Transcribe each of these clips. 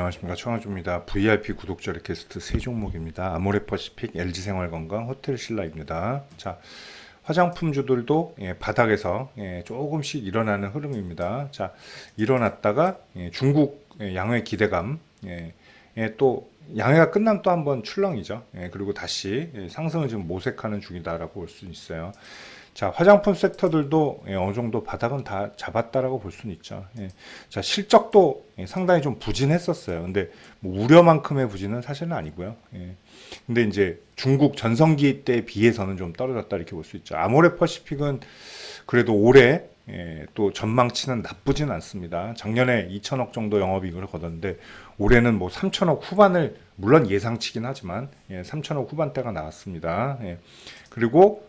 안녕하십니까, 청아주입니다. VIP 구독자 리퀘스트 세 종목입니다. 아모레퍼시픽, LG생활건강, 호텔신라입니다. 자, 화장품주들도 바닥에서 조금씩 일어나는 흐름입니다. 자, 일어났다가 중국 양회 기대감, 또 양회가 끝나면 또 한번 출렁이죠. 그리고 다시 상승을 지금 모색하는 중이다라고 볼 수 있어요. 자, 화장품 섹터들도 어느 정도 바닥은 다 잡았다라고 볼 수는 있죠. 자, 실적도 상당히 좀 부진했었어요. 근데 뭐 우려만큼의 부진은 사실은 아니고요. 근데 이제 중국 전성기 때 비해서는 좀 떨어졌다 이렇게 볼 수 있죠. 아모레퍼시픽은 그래도 올해 또 전망치는 나쁘진 않습니다. 작년에 2천억 정도 영업이익을 거뒀는데 올해는 뭐 3천억 후반을 물론 예상치긴 하지만 3천억 후반대가 나왔습니다. 그리고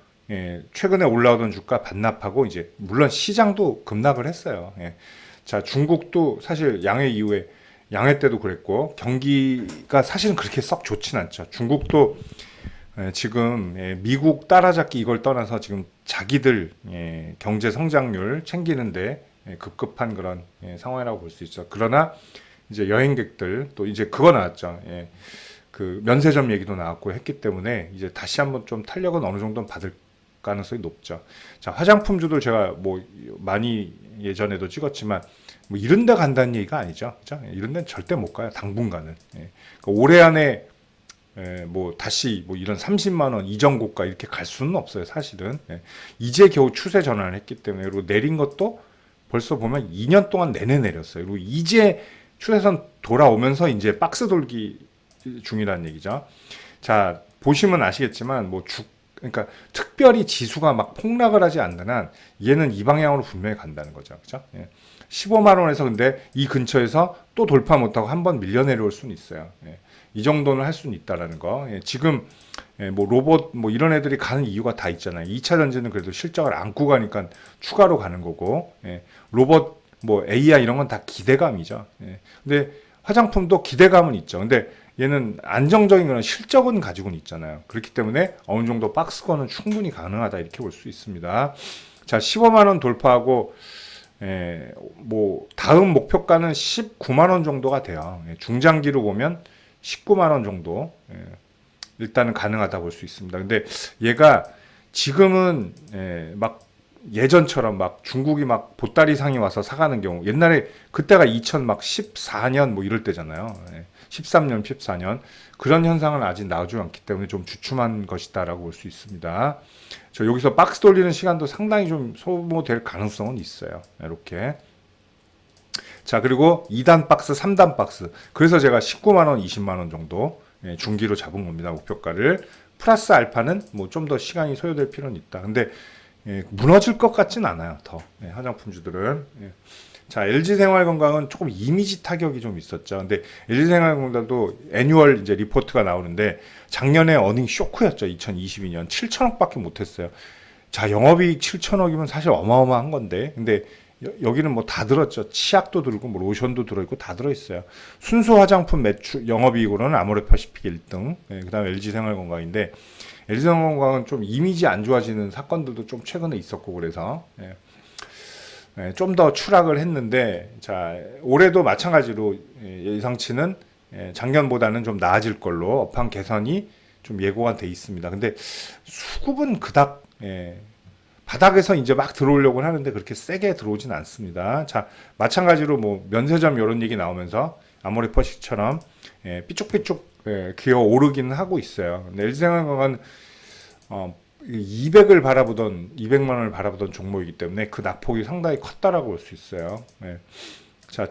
최근에 올라오던 주가 반납하고 이제 물론 시장도 급락을 했어요. 자, 중국도 사실 양회 이후에 양회 때도 그랬고 경기가 사실은 그렇게 썩 좋진 않죠. 중국도 지금 미국 따라잡기 이걸 떠나서 지금 자기들 경제 성장률 챙기는데 급급한 그런 상황이라고 볼 수 있죠. 그러나 이제 여행객들 또 이제 그거 나왔죠. 그 면세점 얘기도 나왔고 했기 때문에 이제 다시 한번 좀 탄력은 어느 정도는 받을 가능성이 높죠. 자, 화장품주도 제가 뭐 많이 예전에도 찍었지만 뭐 이런 데 간다는 얘기가 아니죠. 그죠? 이런 데는 절대 못 가요. 당분간은. 그러니까 올해 안에 뭐 다시 뭐 이런 30만 원 이전 고가 이렇게 갈 수는 없어요. 사실은. 이제 겨우 추세 전환을 했기 때문에 그리고 내린 것도 벌써 보면 2년 동안 내내 내렸어요. 그리고 이제 추세선 돌아오면서 이제 박스 돌기 중이라는 얘기죠. 자, 보시면 아시겠지만 그러니까 특별히 지수가 막 폭락을 하지 않는 한 얘는 이 방향으로 분명히 간다는 거죠. 그죠? 15만 원에서 근데 이 근처에서 또 돌파 못하고 한번 밀려 내려올 수는 있어요. 이 정도는 할 수는 있다라는 거. 지금 뭐 로봇 뭐 이런 애들이 가는 이유가 다 있잖아요. 2차 전지는 그래도 실적을 안고 가니까 추가로 가는 거고, 로봇 뭐 AI 이런 건 다 기대감이죠. 근데 화장품도 기대감은 있죠. 근데 얘는 안정적인 그런 실적은 가지고는 있잖아요. 그렇기 때문에 어느 정도 박스권은 충분히 가능하다 이렇게 볼 수 있습니다. 자, 15만 원 돌파하고 뭐 다음 목표가는 19만 원 정도가 돼요. 중장기로 보면 19만 원 정도 일단은 가능하다 볼 수 있습니다. 근데 얘가 지금은 막 예전처럼 막 중국이 막 보따리 상이 와서 사가는 경우 옛날에 그때가 2014년 뭐 이럴 때잖아요. 13년, 14년 그런 현상은 아직 나오지 않기 때문에 좀 주춤한 것이다라고 볼 수 있습니다. 저 여기서 박스 돌리는 시간도 상당히 좀 소모될 가능성은 있어요. 이렇게. 자, 그리고 2단 박스, 3단 박스. 그래서 제가 19만 원, 20만 원 정도 중기로 잡은 겁니다. 목표가를. 플러스 알파는 뭐 좀 더 시간이 소요될 필요는 있다. 근데 무너질 것 같진 않아요. 더 화장품주들은. 자, LG생활건강은 조금 이미지 타격이 좀 있었죠. 근데 LG생활건강도 애뉴얼 이제 리포트가 나오는데 작년에 어닝 쇼크였죠. 2022년 7천억밖에 못했어요. 자, 영업이익 7천억이면 사실 어마어마한 건데, 근데 여기는 뭐 다 들었죠. 치약도 들고 뭐 로션도 들어있고 다 들어있어요. 순수 화장품 매출 영업이익으로는 아모레퍼시픽 1등, 그다음에 LG생활건강인데 LG생활건강은 좀 이미지 안 좋아지는 사건들도 좀 최근에 있었고 그래서. 좀 더 추락을 했는데, 자, 올해도 마찬가지로 예상치는 작년보다는 좀 나아질 걸로 업황 개선이 좀 예고가 돼 있습니다. 근데 수급은 그닥 바닥에서 이제 막 들어오려고 하는데 그렇게 세게 들어오진 않습니다. 자, 마찬가지로 뭐 면세점 이런 얘기 나오면서 아모레퍼식처럼 삐쭉삐쭉 기어 오르기는 하고 있어요. 근데 LG생활건강은 200만 원을 바라보던 종목이기 때문에 그 낙폭이 상당히 컸다라고 볼 수 있어요. 자,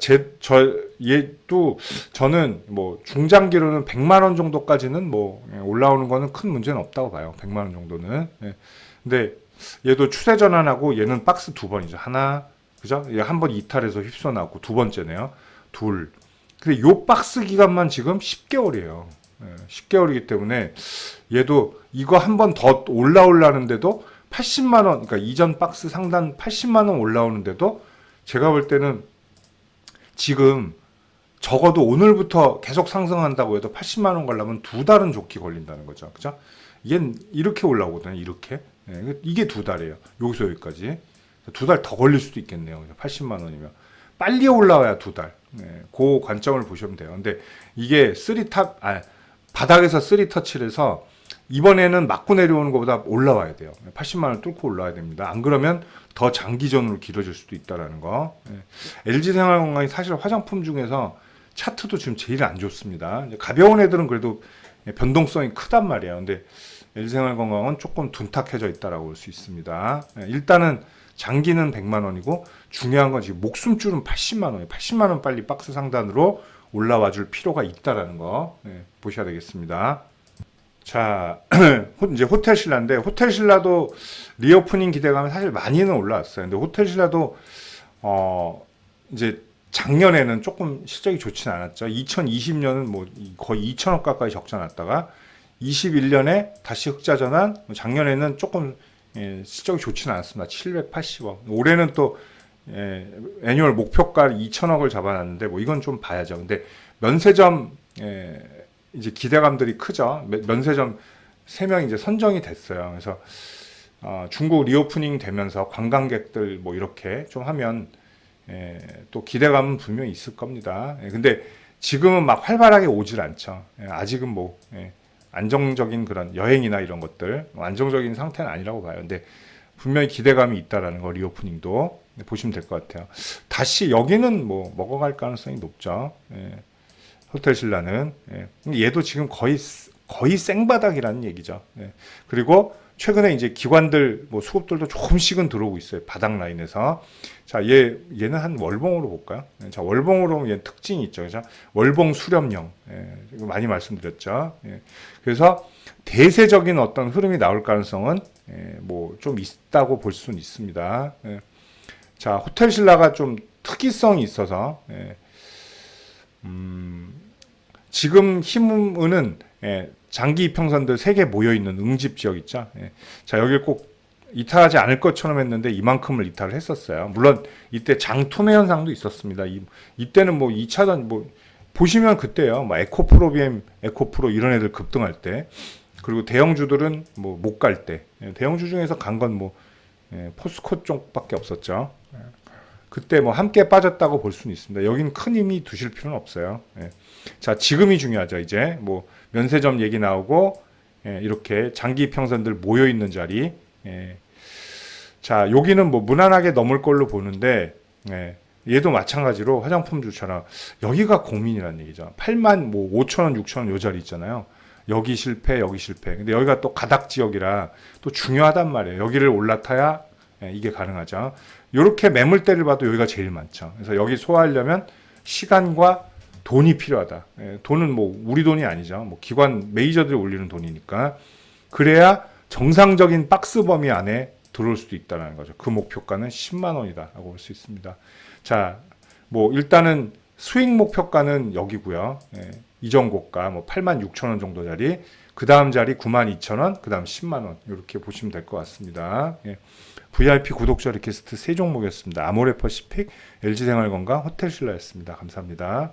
얘도 저는 뭐 중장기로는 100만 원 정도까지는 뭐 올라오는 거는 큰 문제는 없다고 봐요. 100만 원 정도는. 근데 얘도 추세 전환하고 얘는 박스 두 번이죠. 하나, 그죠? 얘 한 번 이탈해서 휩써 나왔고 두 번째네요. 둘. 근데 요 박스 기간만 지금 10개월이에요. 10개월이기 때문에 얘도 이거 한 번 더 올라오려는데도 80만 원, 그러니까 이전 박스 상단 80만 원 올라오는데도 제가 볼 때는 지금 적어도 오늘부터 계속 상승한다고 해도 80만 원 가려면 두 달은 좋게 걸린다는 거죠. 그죠? 얘는 이렇게 올라오거든요. 이렇게. 이게 두 달이에요. 여기서 여기까지. 두 달 더 걸릴 수도 있겠네요. 80만 원이면. 빨리 올라와야 2달. 그 관점을 보시면 돼요. 근데 이게 바닥에서 3터치를 해서 이번에는 맞고 내려오는 것보다 올라와야 돼요. 80만 원 뚫고 올라와야 됩니다. 안 그러면 더 장기전으로 길어질 수도 있다라는 거. LG생활건강이 사실 화장품 중에서 차트도 지금 제일 안 좋습니다. 가벼운 애들은 그래도 변동성이 크단 말이에요. 근데 LG생활건강은 조금 둔탁해져 있다라고 볼 수 있습니다. 일단은 장기는 100만 원이고 중요한 건 지금 목숨줄은 80만 원이에요. 80만 원 빨리 박스 상단으로 올라와 줄 필요가 있다라는 거 보셔야 되겠습니다. 자, 이제 호텔신라인데 호텔신라도 리오프닝 기대감이 사실 많이는 올라왔어요. 근데 호텔신라도 이제 작년에는 조금 실적이 좋진 않았죠. 2020년은 뭐 거의 2천억 가까이 적자 났다가 21년에 다시 흑자 전환, 작년에는 조금 실적이 좋지는 않았습니다. 780억. 올해는 또 애뉴얼 목표가 2천억을 잡아놨는데 뭐 이건 좀 봐야죠. 근데 면세점 이제 기대감들이 크죠. 면세점 3명 이제 선정이 됐어요. 그래서 중국 리오프닝 되면서 관광객들 뭐 이렇게 좀 하면 또 기대감은 분명히 있을 겁니다. 근데 지금은 막 활발하게 오질 않죠. 아직은 뭐 안정적인 그런 여행이나 이런 것들 안정적인 상태는 아니라고 봐요. 근데 분명히 기대감이 있다라는 거 리오프닝도 보시면 될 것 같아요. 다시 여기는 뭐 먹어갈 가능성이 높죠. 호텔신라는 얘도 지금 거의 생바닥이라는 얘기죠. 그리고 최근에 이제 기관들 뭐 수급들도 조금씩은 들어오고 있어요. 바닥 라인에서. 자, 얘는 한 월봉으로 볼까요? 자, 월봉으로 얘 특징이 있죠. 그죠? 월봉 수렴형. 이거 많이 말씀드렸죠. 그래서 대세적인 어떤 흐름이 나올 가능성은 뭐 좀 있다고 볼 수는 있습니다. 자, 호텔신라가 좀 특이성이 있어서 지금 힘은 장기 이평선들 3개 모여있는 응집 지역 있죠. 자, 여기를 꼭 이탈하지 않을 것처럼 했는데 이만큼을 이탈을 했었어요. 물론 이때 장투매 현상도 있었습니다. 이때는 뭐 2차전 뭐 보시면 그때요. 뭐 에코프로, BM, 에코프로 이런 애들 급등할 때, 그리고 대형주들은 뭐 못 갈 때, 대형주 중에서 간 건 뭐 포스코 쪽밖에 없었죠. 그때 뭐 함께 빠졌다고 볼 수는 있습니다. 여긴 큰 힘이 두실 필요는 없어요. 자, 지금이 중요하죠. 이제 뭐 면세점 얘기 나오고 이렇게 장기 평선들 모여 있는 자리. 자, 여기는 뭐 무난하게 넘을 걸로 보는데 얘도 마찬가지로 화장품주처럼 여기가 고민이라는 얘기죠. 8만 뭐 5천 원, 6천 원 요 자리 있잖아요. 여기 실패, 여기 실패. 근데 여기가 또 가닥 지역이라 또 중요하단 말이에요. 여기를 올라타야 이게 가능하죠. 이렇게 매물대를 봐도 여기가 제일 많죠. 그래서 여기 소화하려면 시간과 돈이 필요하다. 돈은 뭐 우리 돈이 아니죠. 뭐 기관 메이저들이 올리는 돈이니까. 그래야 정상적인 박스 범위 안에 들어올 수도 있다는 거죠. 그 목표가는 10만 원이다라고 볼 수 있습니다. 자, 뭐 일단은 수익 목표가는 여기고요. 이전 고가 뭐 8만 6천 원 정도 자리, 그 다음 자리 9만 2천 원, 그 다음 10만 원 이렇게 보시면 될 것 같습니다. VIP 구독자 리퀘스트 3종목이었습니다. 아모레퍼시픽, LG생활건강, 호텔신라였습니다. 감사합니다.